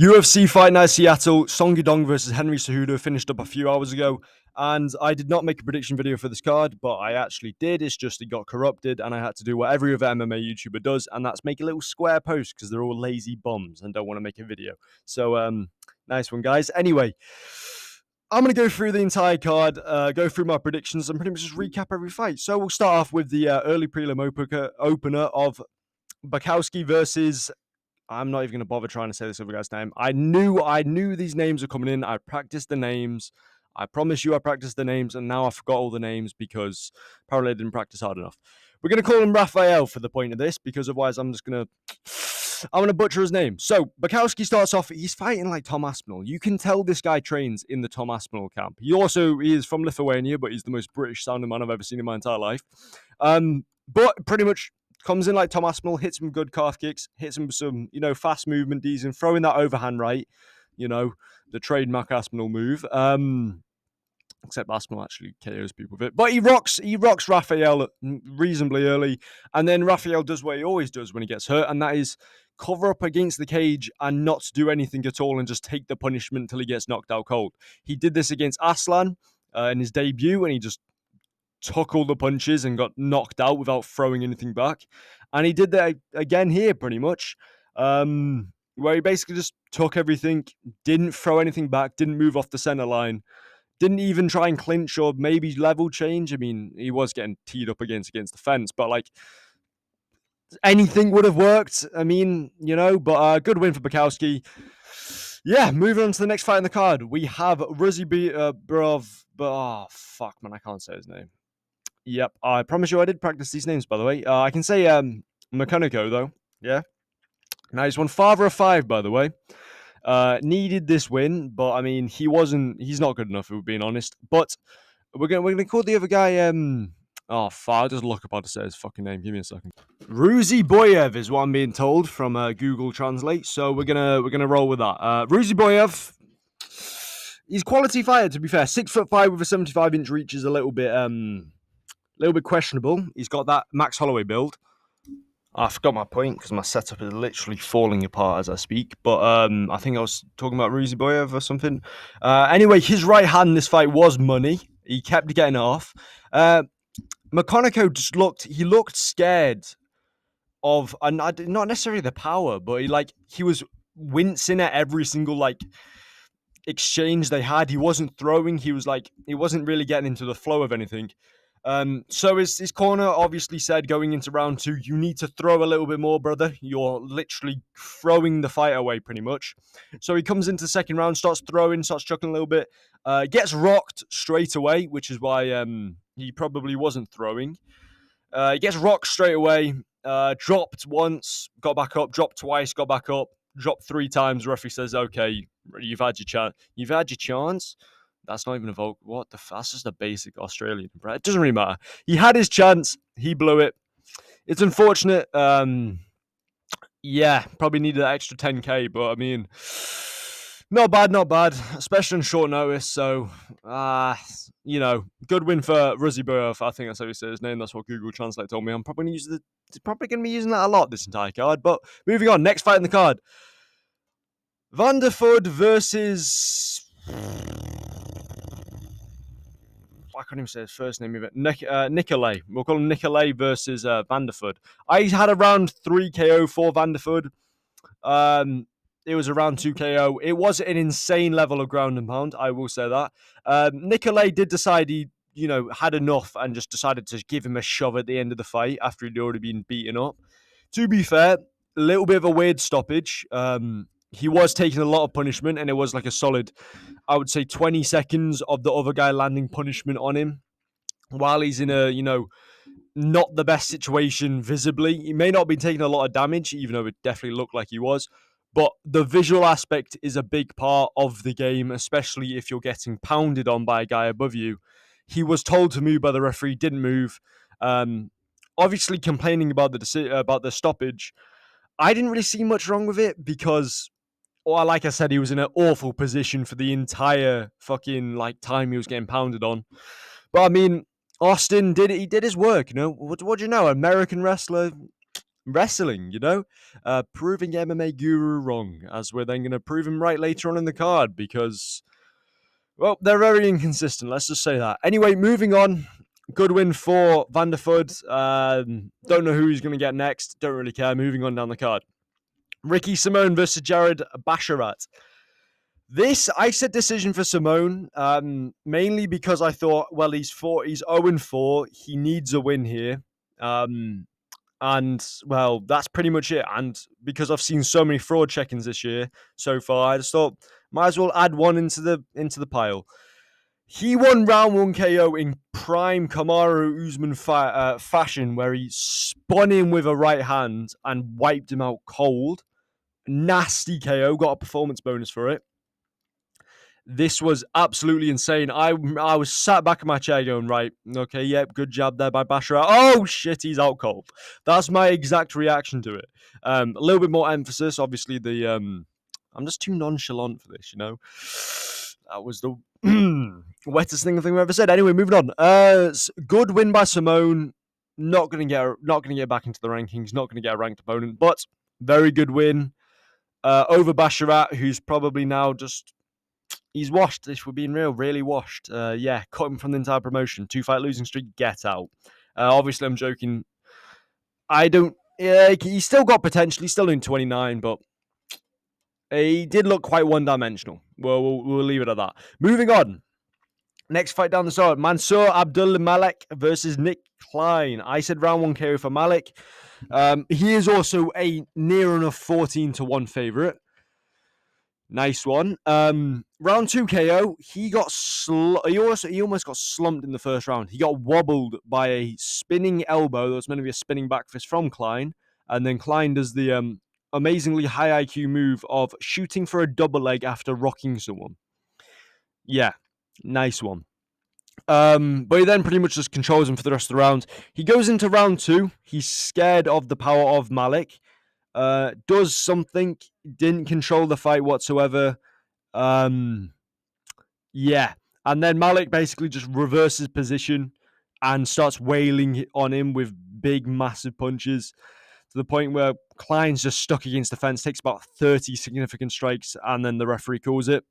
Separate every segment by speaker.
Speaker 1: UFC Fight Night Seattle, Song Yudong versus Henry Cejudo finished up a few hours ago, and I did not make a prediction video for this card, but I actually did. It's just it got corrupted, and I had to do what every other MMA YouTuber does, and that's make a little square post because they're all lazy bums and don't want to make a video. So, nice one, guys. Anyway, I'm going to go through the entire card, go through my predictions, and pretty much just recap every fight. So we'll start off with the early prelim opener of Bukowski versus. I'm not even going to bother trying to say this other guy's name. I knew these names were coming in. I practiced the names. I promise you I practiced the names, and now I forgot all the names because apparently I didn't practice hard enough. We're going to call him Raphael for the point of this because otherwise I'm going to butcher his name. So Bukowski starts off, he's fighting like Tom Aspinall. You can tell this guy trains in the Tom Aspinall camp. He is from Lithuania, but he's the most British sounding man I've ever seen in my entire life. But pretty much comes in like Tom Aspinall, hits him with good calf kicks, hits him with some, fast movement, and throwing that overhand right, the trademark Aspinall move. Except Aspinall actually KOs people with it. But he rocks Raphael reasonably early. And then Raphael does what he always does when he gets hurt, and that is cover up against the cage and not do anything at all and just take the punishment until he gets knocked out cold. He did this against Aslan in his debut, and he just took all the punches and got knocked out without throwing anything back. And he did that again here pretty much, where he basically just took everything, didn't throw anything back, didn't move off the center line, didn't even try and clinch or maybe level change. I mean, he was getting teed up against the fence, but like anything would have worked. I mean, but good win for Bukowski. Yeah, moving on to the next fight in the card. We have Ruzi Brov. Oh, fuck, man, I can't say his name. Yep, I promise you I did practice these names, by the way. I can say Mechanico, though. Yeah. Nice one. Father of five, by the way. Needed this win, but I mean, he's not good enough, if we're being honest. But we're gonna call the other guy, oh, fuck, I'll just look up how to say his fucking name. Give me a second. Ruzi Boyev is what I'm being told from Google Translate, so we're gonna roll with that. Ruzi Boyev, he's quality fighter, to be fair. 6'5" with a 75-inch reach is a little bit questionable. He's got that Max Holloway build. I forgot my point because my setup is literally falling apart as I speak. But I think I was talking about Ruzi Boyev or something. Anyway, his right hand in this fight was money. He kept getting off. McConaughey just looked scared of, not necessarily the power, but he was wincing at every single exchange they had. He wasn't throwing. He wasn't really getting into the flow of anything. So his corner obviously said going into round 2, you need to throw a little bit more, brother. You're literally throwing the fight away pretty much. So he comes into the second round, starts throwing, starts chucking a little bit, gets rocked straight away, which is why he probably wasn't throwing. He gets rocked straight away, dropped once, got back up, dropped twice, got back up, dropped 3 times. The referee says, okay, you've had your chance. You've had your chance. That's not even a vote. What the? That's just a basic Australian. It doesn't really matter. He had his chance. He blew it. It's unfortunate. Yeah, probably needed that extra 10K, but I mean, not bad. Especially on short notice. So, good win for Ruzi Boyev. I think that's how you say his name. That's what Google Translate told me. I'm probably going to be using that a lot this entire card. But moving on, next fight in the card: Vanderford versus. I can't even say his first name even. Nicolay. We'll call him Nicolay versus Vanderford. I had around 3 KO for Vanderford. It was around 2 KO. It was an insane level of ground and pound. I will say that. Nicolay did decide he, had enough and just decided to give him a shove at the end of the fight after he'd already been beaten up. To be fair, a little bit of a weird stoppage. He was taking a lot of punishment, and it was like a solid, I would say, 20 seconds of the other guy landing punishment on him while he's in a, not the best situation visibly. He may not be taking a lot of damage, even though it definitely looked like he was. But the visual aspect is a big part of the game, especially if you're getting pounded on by a guy above you. He was told to move by the referee, didn't move. Obviously complaining about the stoppage. I didn't really see much wrong with it because, well, like I said, he was in an awful position for the entire fucking time he was getting pounded on. But I mean, Austin did his work, What do you know? American wrestler, wrestling, proving MMA guru wrong, as we're then going to prove him right later on in the card because, well, they're very inconsistent. Let's just say that. Anyway, moving on. Good win for Vanderford. Don't know who he's going to get next. Don't really care. Moving on down the card. Ricky Simone versus Jared Basharat. This, I said decision for Simone, mainly because I thought, well, he's 0-4. He needs a win here. And well, that's pretty much it. And because I've seen so many fraud check-ins this year so far, I just thought might as well add one into the pile. He won round 1 KO in prime Kamaru Usman fashion, where he spun in with a right hand and wiped him out cold. Nasty KO, got a performance bonus for it. This was absolutely insane. I was sat back in my chair going, right, okay, yep, good job there by Basharat. Oh, shit, he's out cold. That's my exact reaction to it. A little bit more emphasis. Obviously, I'm just too nonchalant for this, That was the wettest thing I've ever said. Anyway, moving on. Good win by Simone. Not gonna get back into the rankings. Not gonna get a ranked opponent, but very good win over Basharat, who's probably now just he's washed. If we're being real, really washed. Yeah, cut him from the entire promotion. 2-fight losing streak. Get out. Obviously, I'm joking. I don't. Yeah, he's still got potential. He's still in 29, but he did look quite one-dimensional. Well, we'll leave it at that. Moving on. Next fight down the side, Mansour Abdul Malik versus Nick Klein. I said round 1 KO for Malik. He is also a near enough 14-1 favorite. Nice one. Round 2 KO. He almost got slumped in the first round. He got wobbled by a spinning elbow that was meant to be a spinning back fist from Klein, and then Klein does the amazingly high IQ move of shooting for a double leg after rocking someone. Yeah, nice one. But he then pretty much just controls him for the rest of the round. He goes into round 2. He's scared of the power of Malik. Does something, didn't control the fight whatsoever. Yeah. And then Malik basically just reverses position and starts wailing on him with big, massive punches to the point where Klein's just stuck against the fence, takes about 30 significant strikes, and then the referee calls it.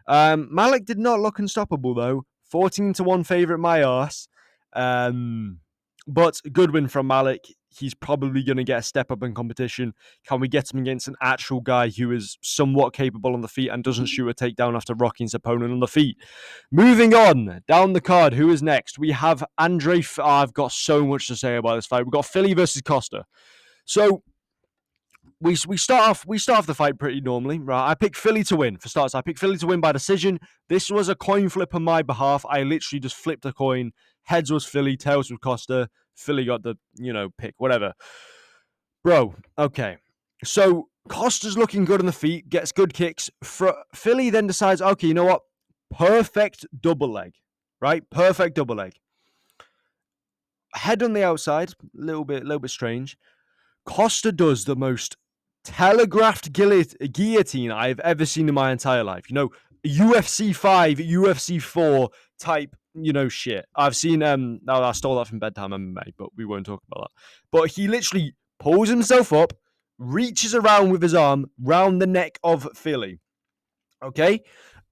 Speaker 1: Malik did not look unstoppable, though. 14-1 favorite, my arse. But good win from Malik. He's probably going to get a step up in competition. Can we get him against an actual guy who is somewhat capable on the feet and doesn't shoot a takedown after rocking his opponent on the feet? Moving on, down the card, who is next? We have Andre. I've got so much to say about this fight. We've got Philly versus Costa. So we start off the fight pretty normally, right? I picked Philly to win for starters. I picked Philly to win by decision. This was a coin flip on my behalf. I literally just flipped a coin. Heads was Philly, tails was Costa. Philly got the, pick, whatever. Bro, okay. So Costa's looking good on the feet, gets good kicks. Philly then decides, okay, you know what? Perfect double leg, right? Perfect double leg. Head on the outside, a little bit strange. Costa does the most telegraphed guillotine I've ever seen in my entire life. UFC 5, UFC 4 type, shit. I've seen, I stole that from Bedtime MMA, but we won't talk about that. But he literally pulls himself up, reaches around with his arm round the neck of Philly. Okay?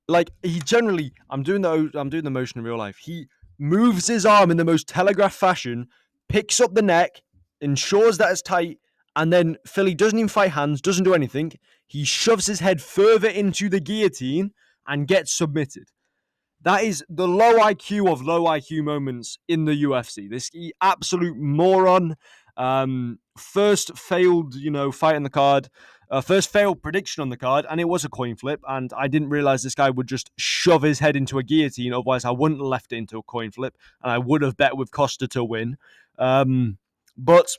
Speaker 1: Like, he generally, I'm doing the motion in real life. He moves his arm in the most telegraphed fashion, picks up the neck, ensures that it's tight, and then Philly doesn't even fight hands, doesn't do anything. He shoves his head further into the guillotine and gets submitted. That is the low IQ of low IQ moments in the UFC. This absolute moron. First failed, fight in the card. First failed prediction on the card, and it was a coin flip. And I didn't realize this guy would just shove his head into a guillotine. Otherwise, I wouldn't have left it into a coin flip, and I would have bet with Costa to win. But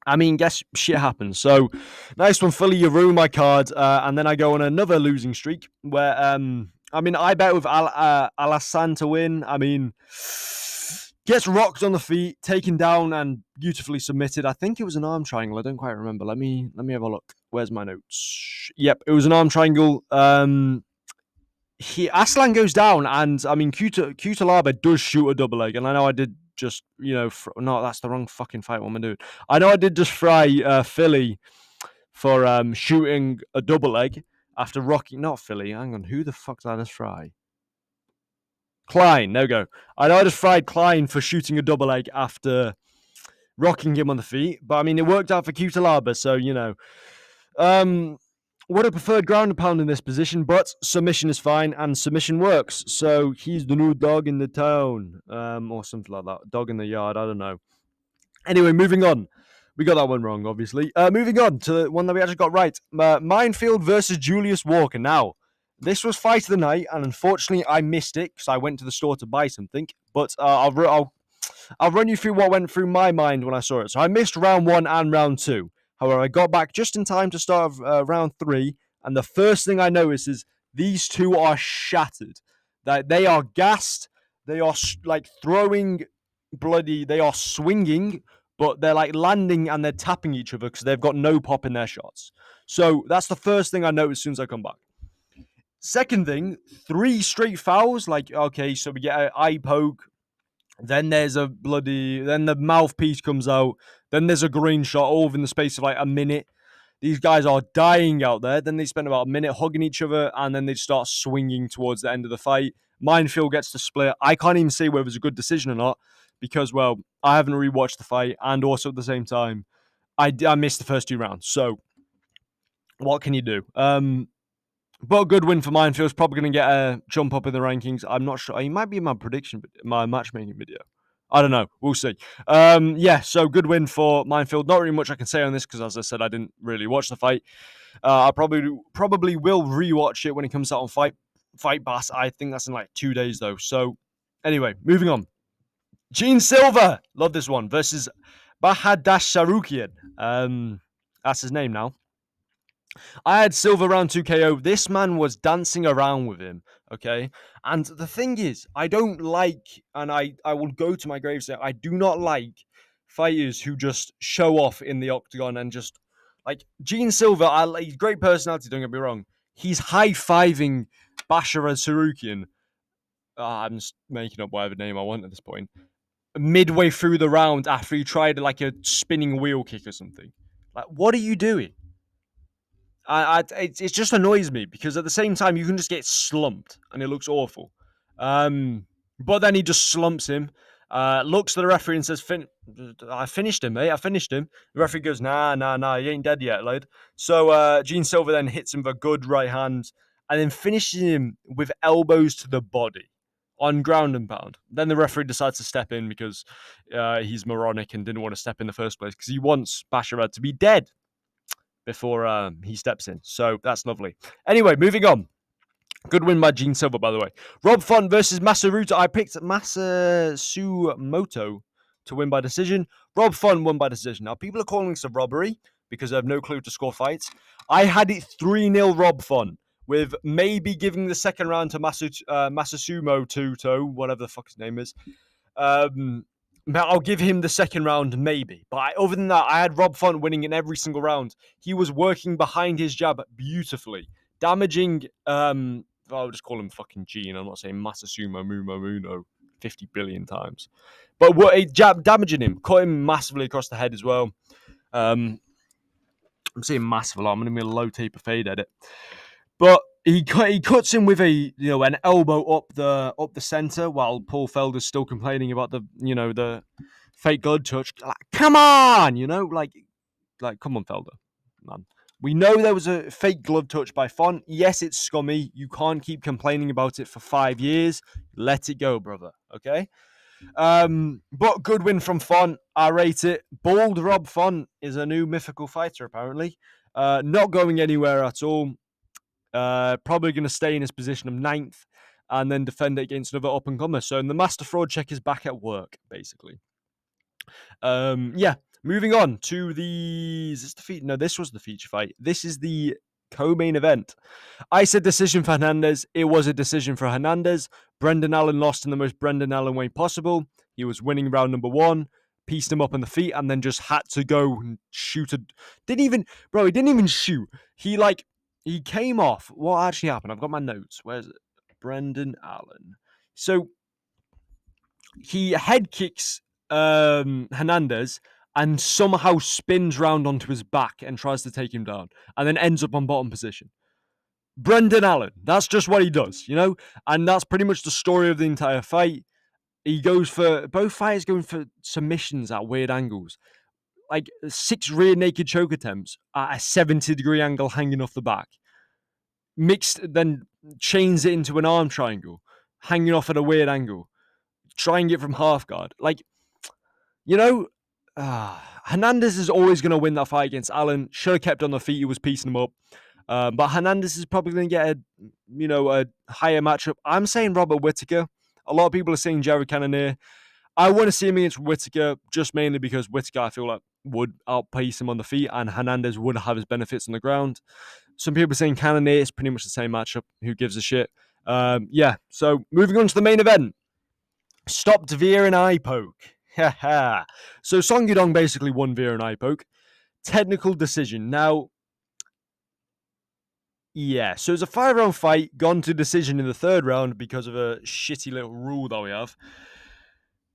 Speaker 1: I mean, guess shit happens. So, nice one, Philly. You ruined my card, and then I go on another losing streak where, I bet with Alassane to win. Gets rocked on the feet, taken down, and beautifully submitted. I think it was an arm triangle. I don't quite remember. Let me have a look. Where's my notes? Yep, it was an arm triangle. Aslan goes down, and Cutelaba does shoot a double leg, and I know I did just, no, that's the wrong fucking fight. What am I doing? I know I did just fry Philly for shooting a double leg after rocking. Not Philly. Hang on. Who the fuck did I just fry? Klein. There we go. I know I just fried Klein for shooting a double leg after rocking him on the feet. But I mean, it worked out for Cutelaba. So, would have preferred ground and pound in this position, but submission is fine and submission works. So he's the new dog in the town, or something like that. Dog in the yard. I don't know. Anyway, moving on. We got that one wrong, obviously. Moving on to the one that we actually got right. Minefield versus Julius Walker. Now, this was fight of the night, and unfortunately, I missed it because I went to the store to buy something. But I'll run you through what went through my mind when I saw it. So I missed round 1 and round 2. However, I got back just in time to start round 3, and the first thing I noticed is these two are shattered. That they are gassed. They are like throwing bloody. They are swinging, but they're like landing and they're tapping each other because they've got no pop in their shots. So that's the first thing I noticed as soon as I come back. Second thing, 3 straight fouls. Like, okay, so we get an eye poke. Then there's then the mouthpiece comes out. Then there's a green shot all within the space of like a minute. These guys are dying out there. Then they spend about a minute hugging each other, and then they start swinging towards the end of the fight. Minefield gets the split. I can't even say whether it was a good decision or not because, well, I haven't rewatched the fight, and also at the same time, I missed the first 2 rounds. So, what can you do? But a good win for Minefield's probably going to get a jump up in the rankings. I'm not sure. He might be in my matchmaking video. I don't know. We'll see. Yeah, so good win for Minefield. Not really much I can say on this because, as I said, I didn't really watch the fight. I probably will rewatch it when it comes out on Fight Pass. I think that's in like 2 days though. So anyway, moving on. Gene Silver, love this one, versus Bahadash Sarukian. That's his name now. I had Silver round 2 KO. This man was dancing around with him, okay? And the thing is, I don't like, and I will go to my grave saying, I do not like fighters who just show off in the octagon and just, like, Gene Silver, he's great personality, don't get me wrong. He's high-fiving Bashar Sarukian. I'm just making up whatever name I want at this point. Midway through the round after he tried, like, a spinning wheel kick or something. Like, what are you doing? It just annoys me because at the same time you can just get slumped and it looks awful. But then he just slumps him, looks at the referee and says, "I finished him, mate. I finished him." The referee goes, "Nah, he ain't dead yet, lad." So Gene Silver then hits him with a good right hand and then finishes him with elbows to the body on ground and pound. Then the referee decides to step in because he's moronic and didn't want to step in the first place because he wants Basharat to be dead before he steps in. So that's lovely. Anyway, moving on. Good win by Gene Silver, by the way. Rob Font versus Masaruto. I picked Masasumoto to win by decision. Rob Font won by decision. Now, people are calling this a robbery because they have no clue to score fights. I had it 3-0 Rob Font, with maybe giving the second round to Masasumo Tuto, whatever the fuck his name is. I'll give him the second round, maybe. But other than that, I had Rob Font winning in every single round. He was working behind his jab beautifully, damaging. I'll just call him fucking Gene. I'm not saying Masasumo Muno 50 billion times, but damaging him, cut him massively across the head as well. I'm saying massive a lot. I'm going to be a low taper fade edit, but he cuts him with an elbow up the center while Paul Felder's still complaining about the fake blood touch. Like, come on, like come on, Felder, man. We know there was a fake glove touch by Font. Yes, it's scummy. You can't keep complaining about it for 5 years. Let it go, brother. Okay. But good win from Font. I rate it. Bald Rob Font is a new mythical fighter, apparently. Not going anywhere at all. Probably going to stay in his position of 9th and then defend it against another up-and-comer. So the Master Fraud check is back at work, basically. Yeah, moving on to this was the feature fight. This is the co-main event. I said decision for Hernandez. It was a decision for Hernandez. Brendan Allen lost in the most Brendan Allen way possible. He was winning round number 1, pieced him up on the feet, and then just had to go and shoot he didn't even shoot. He came off. What actually happened? I've got my notes. Where's it? Brendan Allen. So he head kicks Hernandez and somehow spins round onto his back and tries to take him down, and then ends up on bottom position. Brendan Allen, that's just what he does, and that's pretty much the story of the entire fight. He goes for both fighters going for submissions at weird angles, like 6 rear naked choke attempts at a 70-degree angle hanging off the back, mixed then chains it into an arm triangle, hanging off at a weird angle, trying it from half guard. Like, you know, Hernandez is always going to win that fight against Allen. Should have kept on the feet. He was piecing him up. But Hernandez is probably going to get a higher matchup. I'm saying Robert Whittaker. A lot of people are saying Jared Cannonier. I want to see him against Whittaker just mainly because Whittaker, I feel like, would outpace him on the feet and Hernandez would have his benefits on the ground. Some people are saying Cannonier is pretty much the same matchup. Who gives a shit? So moving on to the main event. Stopped via an eye poke. So Song Yudong basically won via an eye poke. Technical decision. Now, yeah, so it's a 5-round fight, gone to decision in the 3rd round because of a shitty little rule that we have.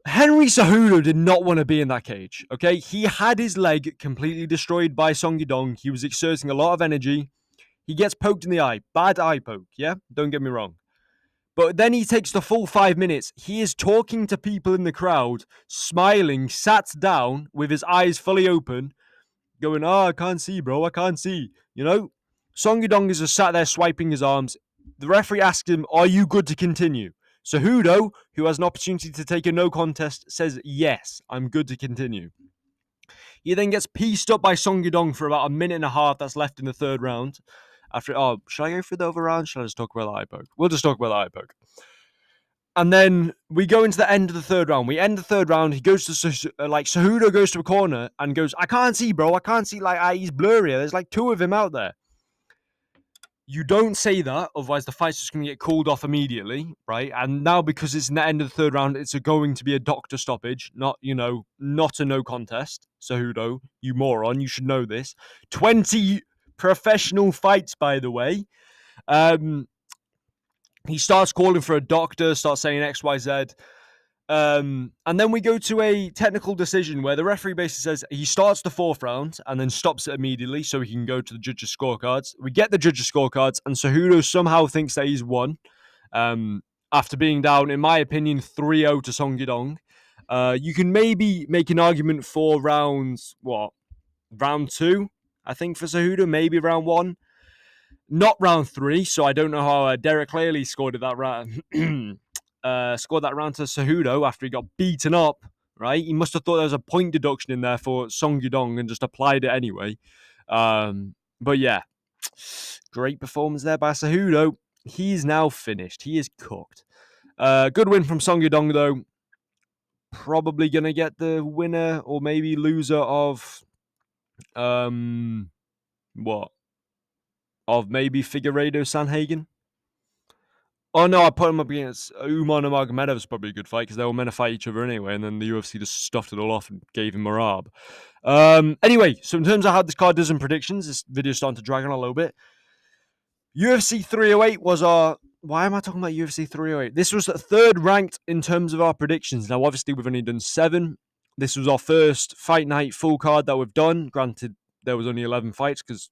Speaker 1: Henry Cejudo did not want to be in that cage, okay? He had his leg completely destroyed by Song Yudong. He was exerting a lot of energy. He gets poked in the eye. Bad eye poke, yeah? Don't get me wrong. But then he takes the full 5 minutes. He is talking to people in the crowd, smiling, sat down with his eyes fully open, going, I can't see, bro. I can't see. Song Yudong is just sat there swiping his arms. The referee asked him, are you good to continue? Cejudo, who has an opportunity to take a no contest, says, yes, I'm good to continue. He then gets pieced up by Song Yudong for about a minute and a half that's left in the 3rd round. Should I go for the other round? Should I just talk about the eye poke? We'll just talk about the eye poke. And then we go into the end of the 3rd round. We end the 3rd round. He goes to, Cejudo goes to a corner and goes, I can't see, bro. I can't see. He's blurry. There's 2 of him out there. You don't say that, otherwise the fight's just going to get called off immediately, right? And now because it's in the end of the 3rd round, it's going to be a doctor stoppage, not a no contest. Cejudo, you moron, you should know this. 20 professional fights, by the way. He starts calling for a doctor, starts saying X, Y, Z. And then we go to a technical decision where the referee basically says he starts the 4th round and then stops it immediately so he can go to the judges' scorecards. We get the judges' scorecards, and Cejudo somehow thinks that he's won after being down, in my opinion, 3-0 to Song Yudong. You can maybe make an argument for round 2, I think, for Cejudo, maybe round 1. Not round 3, so I don't know how Derek Laley scored that round. Scored that round to Cejudo after he got beaten up, right? He must have thought there was a point deduction in there for Song Yudong and just applied it anyway. But yeah, great performance there by Cejudo. He's now finished. He is cooked. Good win from Song Yudong, though. Probably going to get the winner or maybe loser of Of maybe Figueiredo Sanhagen. Oh no, I put him up against Umar Nurmagomedov's probably a good fight because they were meant to fight each other anyway, and then the UFC just stuffed it all off and gave him Marab. Anyway, so in terms of how this card does in predictions, this video's starting to drag on a little bit. UFC 308 was our... Why am I talking about UFC 308? This was 3rd ranked in terms of our predictions. Now, obviously, we've only done 7. This was our first fight night full card that we've done. Granted, there was only 11 fights because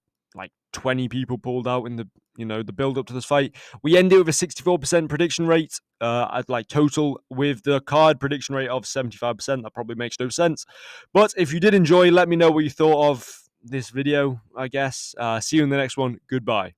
Speaker 1: 20 people pulled out in the the build up to this fight. We ended with a 64% prediction rate at total, with the card prediction rate of 75%. That probably makes no sense. But if you did enjoy, let me know what you thought of this video, I guess. See you in the next one. Goodbye.